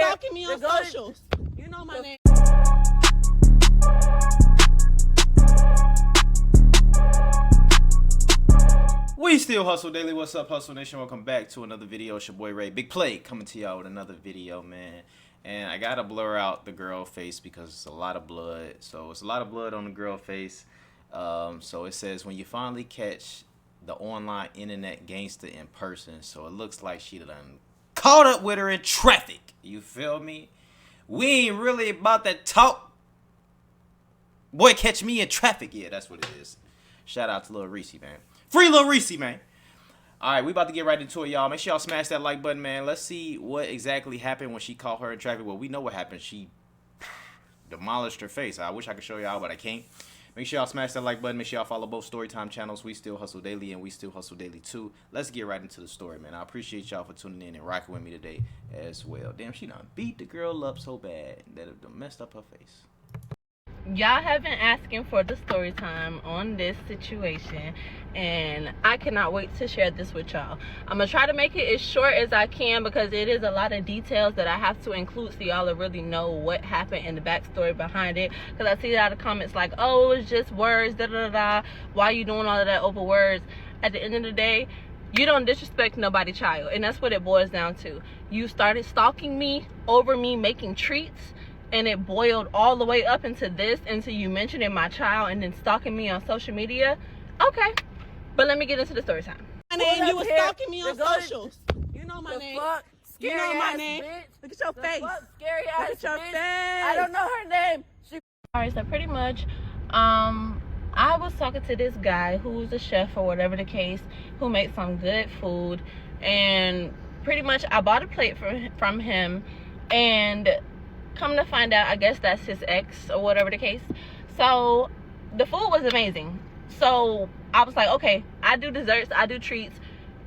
stalking me on socials. You know my name. We still hustle daily. What's up, Hustle Nation? Welcome back to another video. It's your boy Ray, Big Play, coming to y'all with another video, man. And I gotta blur out the girl face because it's a lot of blood. So it's a lot of blood on the girl face. So it says when you finally catch the online internet gangster in person. So it looks like she done caught up with her in traffic. You feel me? We ain't really about that talk. Boy, catch me in traffic. Yeah, that's what it is. Shout out to Lil Reese, man. Free Lil Reese, man. Alright, we about to get right into it, y'all. Make sure y'all smash that like button, man. Let's see what exactly happened when she caught her in traffic. Well, we know what happened. She demolished her face. I wish I could show y'all, but I can't. Make sure y'all smash that like button. Make sure y'all follow both Storytime channels. We Still Hustle Daily and We Still Hustle Daily 2. Let's get right into the story, man. I appreciate y'all for tuning in and rocking with me today as well. Damn, she done beat the girl up so bad that it done messed up her face. Y'all have been asking for the story time on this situation, and I cannot wait to share this with y'all. I'm gonna try to make it as short as I can because it is a lot of details that I have to include so y'all will really know what happened and the backstory behind it. Because I see a lot of comments like, oh, it was just words, da da da. Why are you doing all of that over words? At the end of the day, you don't disrespect nobody's child, and that's what it boils down to. You started stalking me over me making treats, and it boiled all the way up into this, until you mentioning my child and then stalking me on social media. Okay, but let me get into the story time. My name, you were stalking me on socials. You know my name. You know my name. Bitch. Look at your face. Scary Look ass at your bitch. face. I don't know her name. Alright, so pretty much, I was talking to this guy who's a chef or whatever the case, who makes some good food, and pretty much I bought a plate from him, and come to find out, I guess that's his ex or whatever the case. So the food was amazing. So I was like, okay, I do desserts, I do treats.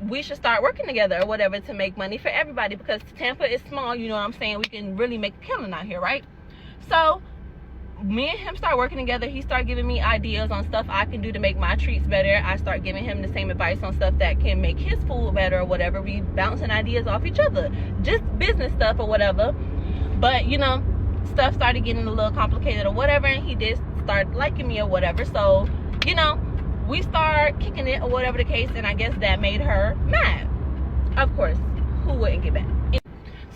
We should start working together or whatever to make money for everybody, because Tampa is small, you know what I'm saying? We can really make a killing out here, right? So me and him start working together. He started giving me ideas on stuff I can do to make my treats better. I start giving him the same advice on stuff that can make his food better or whatever. We bouncing ideas off each other, just business stuff or whatever. But you know, stuff started getting a little complicated or whatever, and he did start liking me or whatever. So you know, we start kicking it or whatever the case, and I guess that made her mad. Of course, who wouldn't get mad?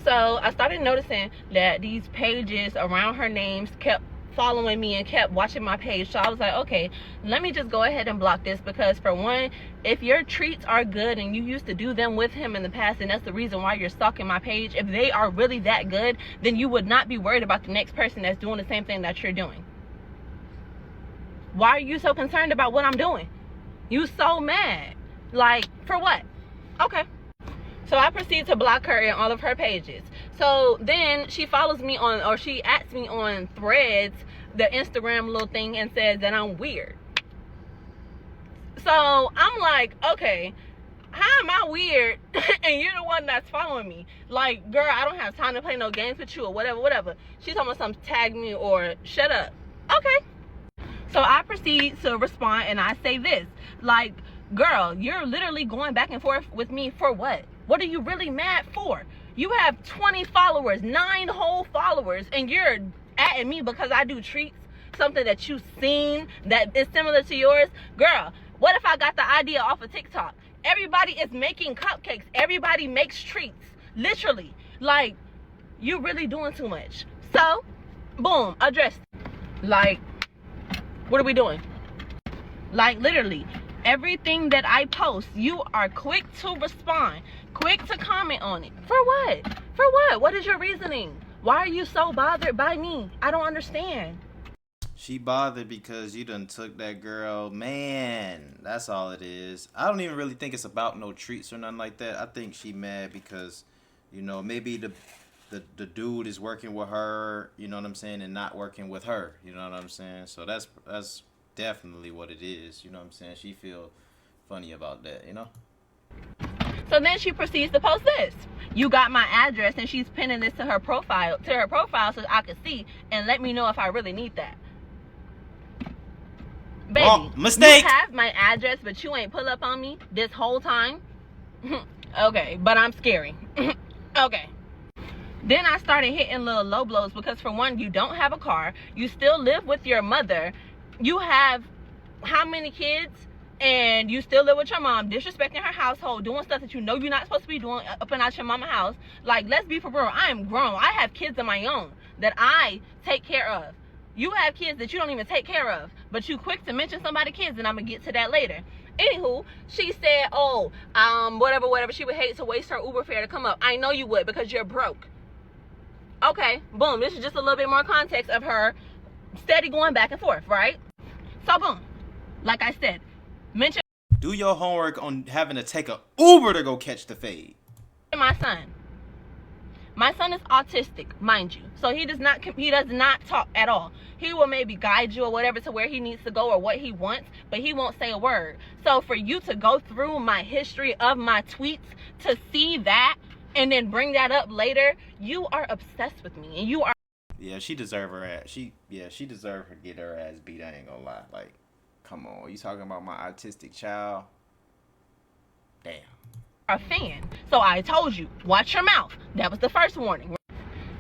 So I started noticing that these pages around her names kept following me and kept watching my page. So I was like, okay, let me just go ahead and block this, because for one, if your treats are good and you used to do them with him in the past, and that's the reason why you're stalking my page, if they are really that good, then you would not be worried about the next person that's doing the same thing that you're doing. Why are you so concerned about what I'm doing? You so mad. Like, for what? Okay. So I proceed to block her in all of her pages. So then she follows me on, or she adds me on Threads, the Instagram little thing, and says that I'm weird. So I'm like, okay, how am I weird and you're the one that's following me? Like, girl, I don't have time to play no games with you or whatever. She's talking about something, tag me or shut up. Okay. So I proceed to respond, and I say this, like, girl, you're literally going back and forth with me for what? What are you really mad for? You have 20 followers, 9 whole followers, and you're atting me because I do treats, something that you've seen that is similar to yours. Girl, what if I got the idea off of TikTok? Everybody is making cupcakes. Everybody makes treats. Literally. Like, you're really doing too much. So, boom, addressed. Like, what are we doing? Like, literally, everything that I post, you are quick to respond, quick to comment on it. For what? For what? What is your reasoning? Why are you so bothered by me? I don't understand. She bothered because you done took that girl. Man, that's all it is. I don't even really think it's about no treats or nothing like that. I think she mad because, you know, maybe the dude is working with her, you know what I'm saying, and not working with her, you know what I'm saying? So that's definitely what it is, you know what I'm saying? She feel funny about that, you know? So then she proceeds to post this. You got my address, and she's pinning this to her profile so I could see and let me know if I really need that. Baby, oh, mistake. You have my address, but you ain't pull up on me this whole time. Okay, but I'm scary. Okay. Then I started hitting little low blows because, for one, you don't have a car. You still live with your mother. You have how many kids? And you still live with your mom, disrespecting her household, doing stuff that you know you're not supposed to be doing up and out your mama's house. Like, let's be for real. I am grown. I have kids of my own that I take care of. You have kids that you don't even take care of, but you quick to mention somebody's kids, and I'm gonna get to that later. Anywho, she said, oh, whatever. She would hate to waste her Uber fare to come up. I know you would, because you're broke. Okay, boom. This is just a little bit more context of her steady going back and forth, right? So, boom. Like I said, mention. Do your homework on having to take a Uber to go catch the fade. My son. My son is autistic, mind you. So he does not talk at all. He will maybe guide you or whatever to where he needs to go or what he wants, but he won't say a word. So for you to go through my history of my tweets to see that and then bring that up later, you are obsessed with me, and you are. Yeah, she deserve her ass. She deserve her get her ass beat. I ain't gonna lie. Like, come on, you talking about my autistic child? Damn. A fan. So I told you, watch your mouth. That was the first warning.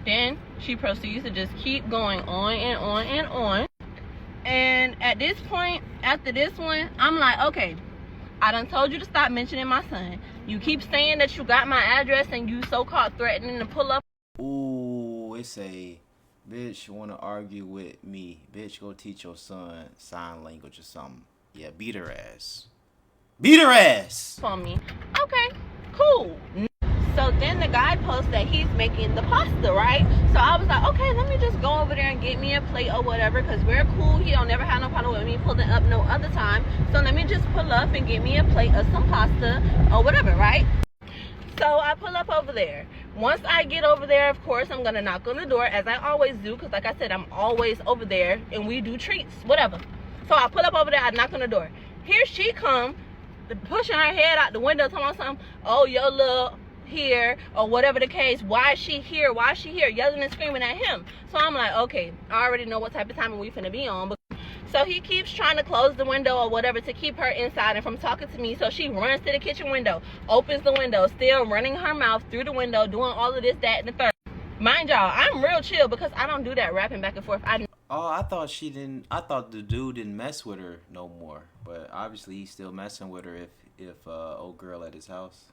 Then she proceeds to just keep going on and on and on. And at this point, after this one, I'm like, okay, I done told you to stop mentioning my son. You keep saying that you got my address and you so-called threatening to pull up. Ooh, it say, bitch, wanna argue with me. Bitch, go teach your son sign language or something. Yeah, beat her ass. Beat her ass! On me. Okay, cool. So then the guy posts that he's making the pasta, right? So I was like, okay, let me just go over there and get me a plate or whatever, because we're cool. He don't never have no problem with me pulling up no other time. So let me just pull up and get me a plate of some pasta or whatever, right? So I pull up over there. Once I get over there, of course, I'm going to knock on the door, as I always do, because like I said, I'm always over there and we do treats, whatever. So I pull up over there, I knock on the door. Here she come, pushing her head out the window, telling something, oh, your little here or whatever the case, why is she here, yelling and screaming at him. So I'm like, okay, I already know what type of timing we finna be on. So he keeps trying to close the window or whatever to keep her inside and from talking to me. So she runs to the kitchen window, opens the window, still running her mouth through the window, doing all of this, that, and the third. Mind y'all, I'm real chill because I don't do that rapping back and forth. Oh, I thought the dude didn't mess with her no more. But obviously he's still messing with her if old girl at his house.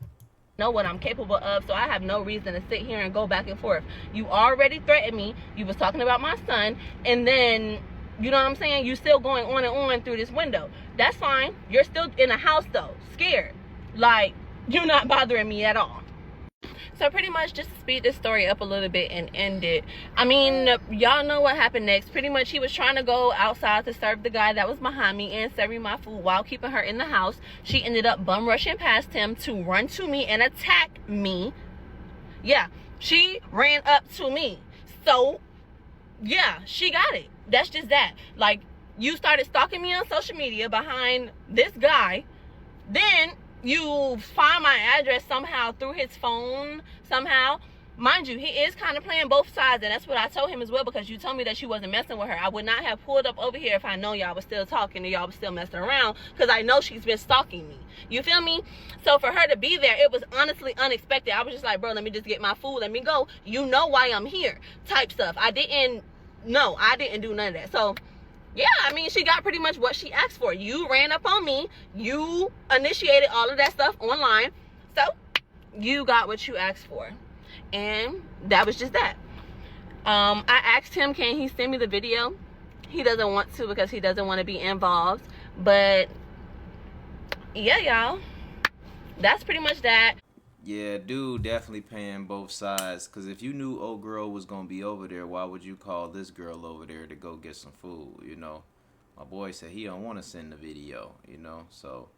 Know what I'm capable of, so I have no reason to sit here and go back and forth. You already threatened me. You was talking about my son, and then, you know what I'm saying, you still going on and on through this window. That's fine. You're still in the house though, scared. Like, you're not bothering me at all. So pretty much, just to speed this story up a little bit and end it, I mean, y'all know what happened next. Pretty much he was trying to go outside to serve the guy that was behind me and serving my food while keeping her in the house. She ended up bum rushing past him to run to me and attack me. Yeah, she ran up to me. So yeah, she got it. That's just that. Like, you started stalking me on social media behind this guy, then you find my address somehow through his phone, somehow. Mind you, he is kind of playing both sides, and that's what I told him as well, because you told me that you wasn't messing with her. I would not have pulled up over here if I know y'all was still talking and y'all was still messing around, because I know she's been stalking me. You feel me? So for her to be there, it was honestly unexpected. I was just like, bro, let me just get my food, let me go. You know why I'm here type stuff. I didn't do none of that. So yeah, I mean, she got pretty much what she asked for. You ran up on me. You initiated all of that stuff online. So you got what you asked for. And that was just that. I asked him, can he send me the video? He doesn't want to because he doesn't want to be involved. But yeah, y'all, that's pretty much that. Yeah, dude definitely paying both sides. Because if you knew old girl was going to be over there, why would you call this girl over there to go get some food, you know? My boy said he don't want to send the video, you know? So,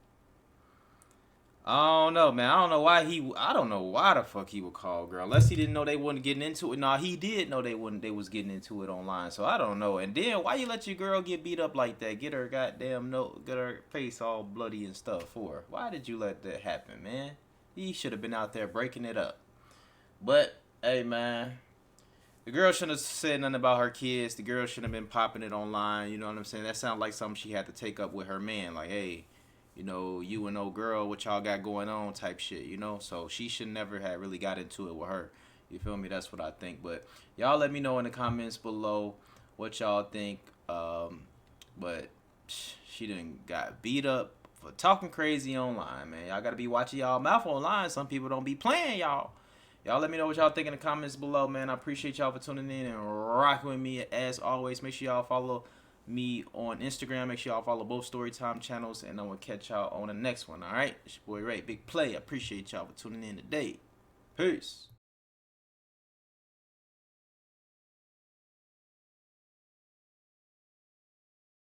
I don't know, man. I don't know why the fuck he would call girl. Unless he didn't know they wasn't getting into it. Nah, he did know they was getting into it online. So, I don't know. And then, why you let your girl get beat up like that? Get her get her face all bloody and stuff for her. Why did you let that happen, man? He should have been out there breaking it up. But, hey, man, the girl shouldn't have said nothing about her kids. The girl shouldn't have been popping it online. You know what I'm saying? That sounds like something she had to take up with her man. Like, hey, you know, you and old girl, what y'all got going on type shit, you know? So she should never have really got into it with her. You feel me? That's what I think. But y'all let me know in the comments below what y'all think. But she done got beat up for talking crazy online, man. Y'all gotta be watching y'all mouth online. Some people don't be playing, y'all. Y'all let me know what y'all think in the comments below, man. I appreciate y'all for tuning in and rocking with me as always. Make sure y'all follow me on Instagram. Make sure y'all follow both Storytime channels, and I'm gonna catch y'all on the next one. All right, it's your boy Ray, Big Play. I appreciate y'all for tuning in today. Peace.